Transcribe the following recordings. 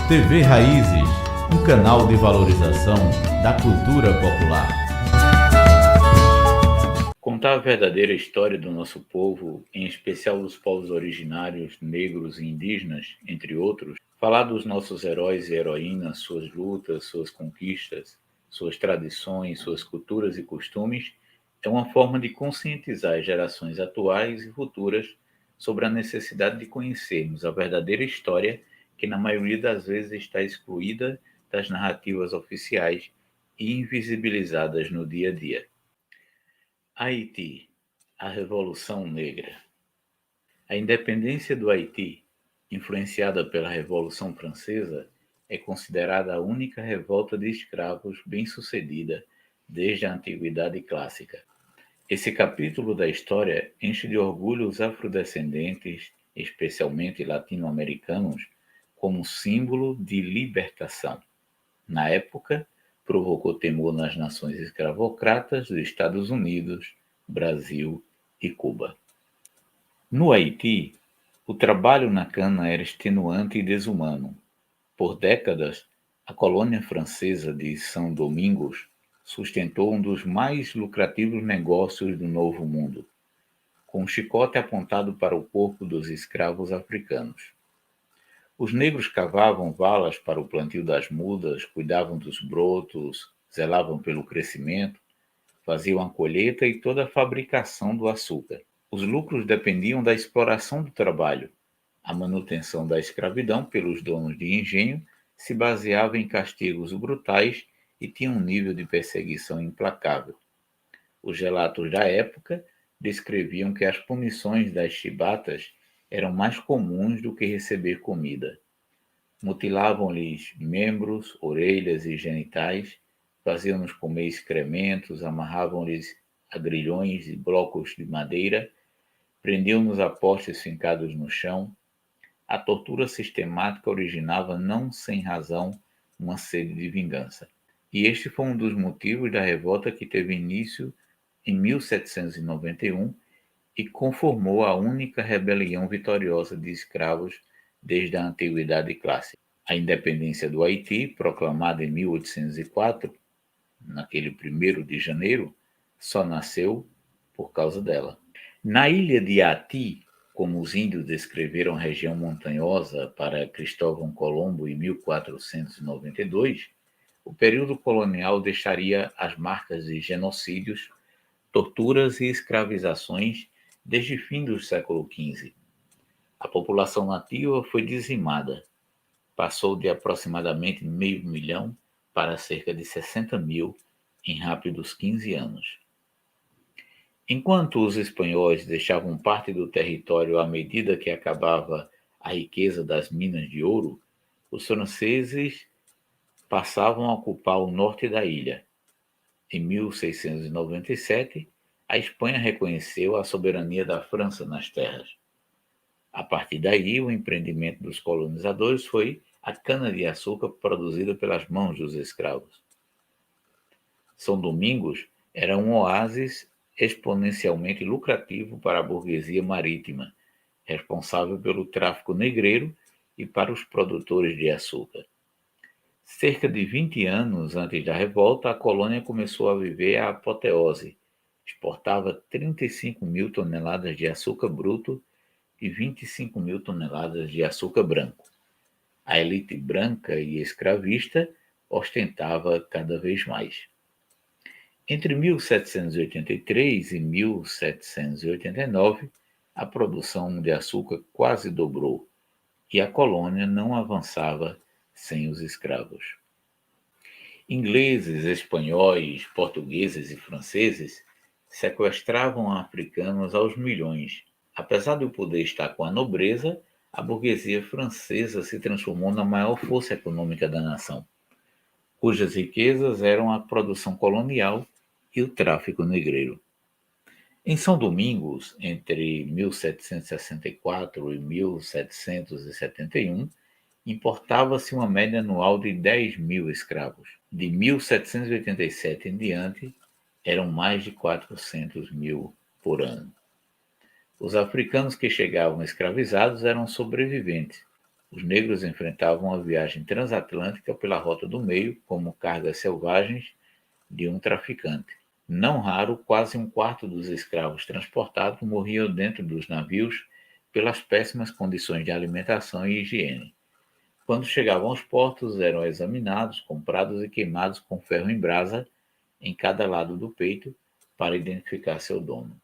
TV Raízes, um canal de valorização da cultura popular. Contar a verdadeira história do nosso povo, em especial dos povos originários, negros e indígenas, entre outros, falar dos nossos heróis e heroínas, suas lutas, suas conquistas, suas tradições, suas culturas e costumes, é uma forma de conscientizar as gerações atuais e futuras sobre a necessidade de conhecermos a verdadeira história que na maioria das vezes está excluída das narrativas oficiais e invisibilizadas no dia a dia. Haiti, a Revolução Negra. A independência do Haiti, influenciada pela Revolução Francesa, é considerada a única revolta de escravos bem-sucedida desde a Antiguidade Clássica. Esse capítulo da história enche de orgulho os afrodescendentes, especialmente latino-americanos, como símbolo de libertação. Na época, provocou temor nas nações escravocratas dos Estados Unidos, Brasil e Cuba. No Haiti, o trabalho na cana era extenuante e desumano. Por décadas, a colônia francesa de São Domingos sustentou um dos mais lucrativos negócios do Novo Mundo, com um chicote apontado para o corpo dos escravos africanos. Os negros cavavam valas para o plantio das mudas, cuidavam dos brotos, zelavam pelo crescimento, faziam a colheita e toda a fabricação do açúcar. Os lucros dependiam da exploração do trabalho. A manutenção da escravidão pelos donos de engenho se baseava em castigos brutais e tinha um nível de perseguição implacável. Os relatos da época descreviam que as punições das chibatas eram mais comuns do que receber comida. Mutilavam-lhes membros, orelhas e genitais, faziam-nos comer excrementos, amarravam-lhes a grilhões e blocos de madeira, prendiam-nos a postes fincados no chão. A tortura sistemática originava, não sem razão, uma sede de vingança. E este foi um dos motivos da revolta que teve início em 1791 e conformou a única rebelião vitoriosa de escravos desde a Antiguidade Clássica. A independência do Haiti, proclamada em 1804, naquele 1º de janeiro, só nasceu por causa dela. Na ilha de Haiti, como os índios descreveram a região montanhosa para Cristóvão Colombo em 1492, o período colonial deixaria as marcas de genocídios, torturas e escravizações desde o fim do século XV. A população nativa foi dizimada, passou de aproximadamente 500.000 para cerca de 60.000 em rápidos 15 anos. Enquanto os espanhóis deixavam parte do território à medida que acabava a riqueza das minas de ouro, os franceses passavam a ocupar o norte da ilha. Em 1697, a Espanha reconheceu a soberania da França nas terras. A partir daí, o empreendimento dos colonizadores foi a cana-de-açúcar produzida pelas mãos dos escravos. São Domingos era um oásis exponencialmente lucrativo para a burguesia marítima, responsável pelo tráfico negreiro e para os produtores de açúcar. Cerca de 20 anos antes da revolta, a colônia começou a viver a apoteose. Exportava 35.000 toneladas de açúcar bruto e 25.000 toneladas de açúcar branco. A elite branca e escravista ostentava cada vez mais. Entre 1783 e 1789, a produção de açúcar quase dobrou e a colônia não avançava sem os escravos. Ingleses, espanhóis, portugueses e franceses sequestravam africanos aos milhões. Apesar do poder estar com a nobreza, a burguesia francesa se transformou na maior força econômica da nação, cujas riquezas eram a produção colonial e o tráfico negreiro. Em São Domingos, entre 1764 e 1771, importava-se uma média anual de 10.000 escravos. De 1787 em diante, eram mais de 400.000 por ano. Os africanos que chegavam escravizados eram sobreviventes, Os negros enfrentavam a viagem transatlântica pela Rota do Meio como cargas selvagens de um traficante. Não raro, quase um quarto dos escravos transportados morriam dentro dos navios pelas péssimas condições de alimentação e higiene. Quando chegavam aos portos, eram examinados, comprados e queimados com ferro em brasa em cada lado do peito para identificar seu dono.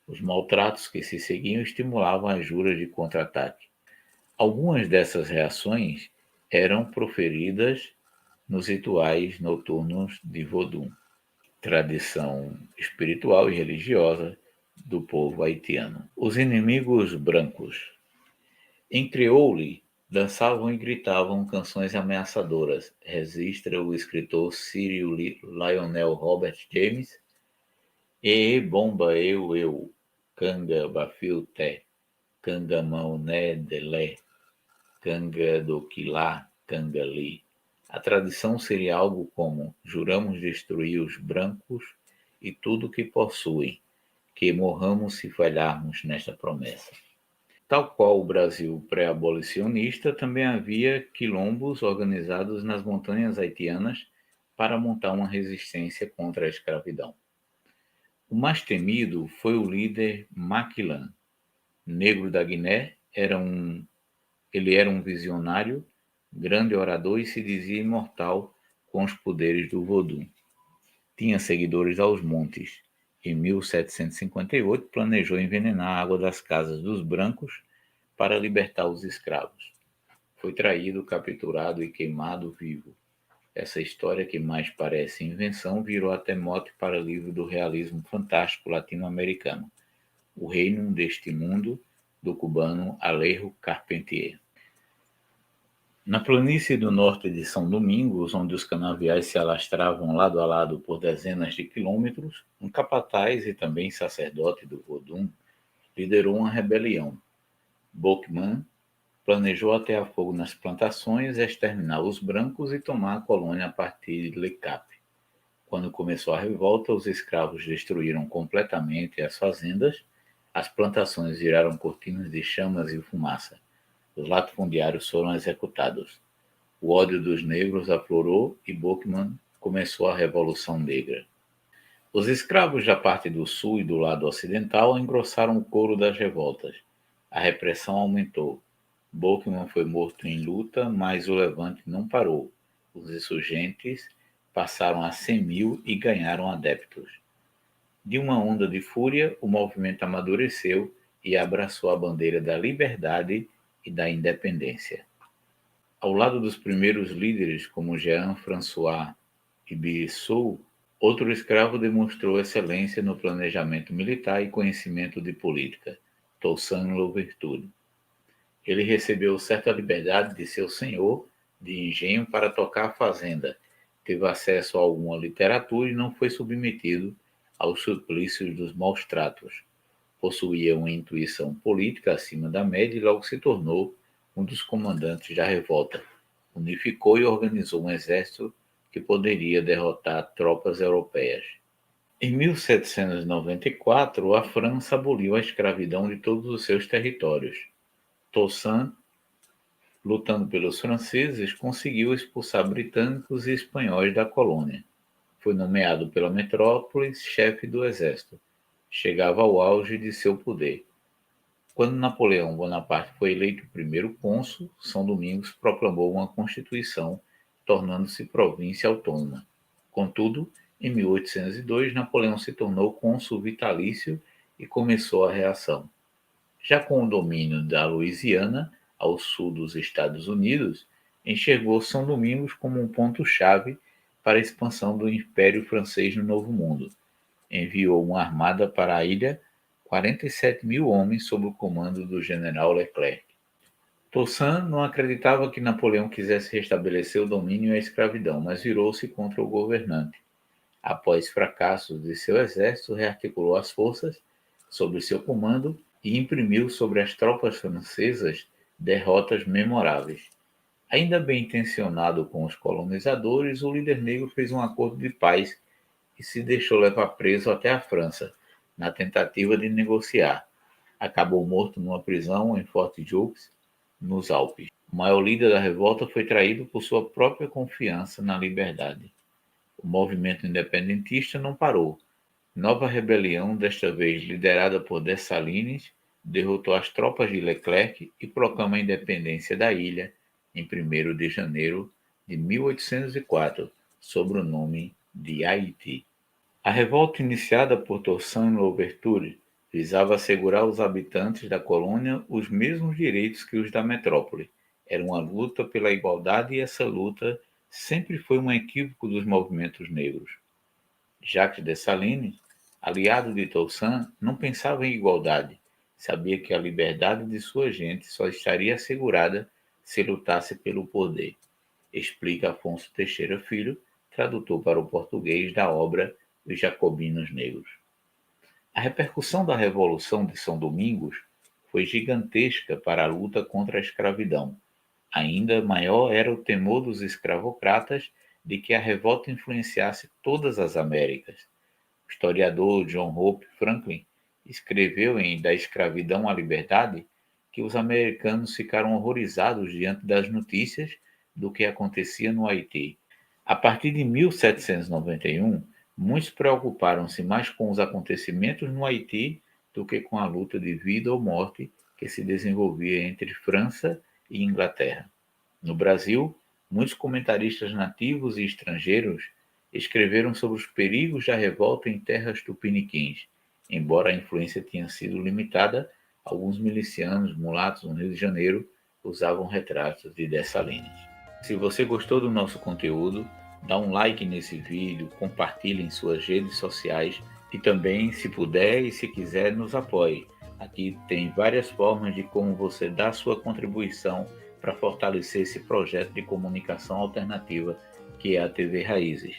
Os maltratos que se seguiam estimulavam as juras de contra-ataque. Algumas dessas reações eram proferidas nos rituais noturnos de Vodun, tradição espiritual e religiosa do povo haitiano. Os inimigos brancos. Em crioulo, dançavam e gritavam canções ameaçadoras, registra o escritor sírio Lionel Robert James. E bomba eu, canga bafio té, canga mão né delé, canga do quilá, canga li. A tradição seria algo como: juramos destruir os brancos e tudo que possuem, que morramos se falharmos nesta promessa. Tal qual o Brasil pré-abolicionista, também havia quilombos organizados nas montanhas haitianas para montar uma resistência contra a escravidão. O mais temido foi o líder Maquilan, negro da Guiné. Ele era um visionário, grande orador e se dizia imortal com os poderes do Vodun. Tinha seguidores aos montes. Em 1758, planejou envenenar a água das casas dos brancos para libertar os escravos. Foi traído, capturado e queimado vivo. Essa história, que mais parece invenção, virou até mote para livro do realismo fantástico latino-americano, O Reino deste Mundo, do cubano Alejo Carpentier. Na planície do norte de São Domingos, onde os canaviais se alastravam lado a lado por dezenas de quilômetros, um capataz e também sacerdote do Vodun liderou uma rebelião. Boukman planejou atear fogo nas plantações, exterminar os brancos e tomar a colônia a partir de Lecap. Quando começou a revolta, os escravos destruíram completamente as fazendas, as plantações viraram cortinas de chamas e fumaça. Os latifundiários foram executados. O ódio dos negros aflorou e Boukman começou a Revolução Negra. Os escravos da parte do sul e do lado ocidental engrossaram o coro das revoltas. A repressão aumentou. Boukman foi morto em luta, mas o levante não parou. Os insurgentes passaram a 100.000 e ganharam adeptos. De uma onda de fúria, o movimento amadureceu e abraçou a bandeira da liberdade e da independência. Ao lado dos primeiros líderes, como Jean-François Ibissou, outro escravo demonstrou excelência no planejamento militar e conhecimento de política, Toussaint Louverture. Ele recebeu certa liberdade de seu senhor de engenho para tocar a fazenda, teve acesso a alguma literatura e não foi submetido aos suplícios dos maus tratos. Possuía uma intuição política acima da média e logo se tornou um dos comandantes da revolta. Unificou e organizou um exército que poderia derrotar tropas europeias. Em 1794, a França aboliu a escravidão de todos os seus territórios. Toussaint, lutando pelos franceses, conseguiu expulsar britânicos e espanhóis da colônia. Foi nomeado pela metrópole chefe do exército. Chegava ao auge de seu poder. Quando Napoleão Bonaparte foi eleito primeiro cônsul, São Domingos proclamou uma constituição, tornando-se província autônoma. Contudo, em 1802, Napoleão se tornou cônsul vitalício e começou a reação. Já com o domínio da Louisiana, ao sul dos Estados Unidos, enxergou São Domingos como um ponto-chave para a expansão do Império Francês no Novo Mundo. Enviou uma armada para a ilha, 47.000 homens sob o comando do general Leclerc. Toussaint não acreditava que Napoleão quisesse restabelecer o domínio e a escravidão, mas virou-se contra o governante. Após fracassos de seu exército, rearticulou as forças sob seu comando e imprimiu sobre as tropas francesas derrotas memoráveis. Ainda bem intencionado com os colonizadores, o líder negro fez um acordo de paz e se deixou levar preso até a França, na tentativa de negociar. Acabou morto numa prisão em Fort Joux, nos Alpes. O maior líder da revolta foi traído por sua própria confiança na liberdade. O movimento independentista não parou. Nova rebelião, desta vez liderada por Dessalines, derrotou as tropas de Leclerc e proclama a independência da ilha em 1º de janeiro de 1804, sob o nome de Haiti. A revolta iniciada por Toussaint Louverture visava assegurar aos habitantes da colônia os mesmos direitos que os da metrópole. Era uma luta pela igualdade e essa luta sempre foi um equívoco dos movimentos negros. Jacques Dessalines, aliado de Toussaint, não pensava em igualdade. Sabia que a liberdade de sua gente só estaria assegurada se lutasse pelo poder. Explica Afonso Teixeira Filho, tradutor para o português da obra Os Jacobinos Negros. A repercussão da Revolução de São Domingos foi gigantesca para a luta contra a escravidão. Ainda maior era o temor dos escravocratas de que a revolta influenciasse todas as Américas. O historiador John Hope Franklin escreveu em Da Escravidão à Liberdade que os americanos ficaram horrorizados diante das notícias do que acontecia no Haiti. A partir de 1791, muitos preocuparam-se mais com os acontecimentos no Haiti do que com a luta de vida ou morte que se desenvolvia entre França e Inglaterra. No Brasil, muitos comentaristas nativos e estrangeiros escreveram sobre os perigos da revolta em terras tupiniquins. Embora a influência tenha sido limitada, alguns milicianos mulatos no Rio de Janeiro usavam retratos de Dessalines. Se você gostou do nosso conteúdo, dá um like nesse vídeo, compartilhe em suas redes sociais e também, se puder e se quiser, nos apoie. Aqui tem várias formas de como você dá sua contribuição para fortalecer esse projeto de comunicação alternativa que é a TV Raízes.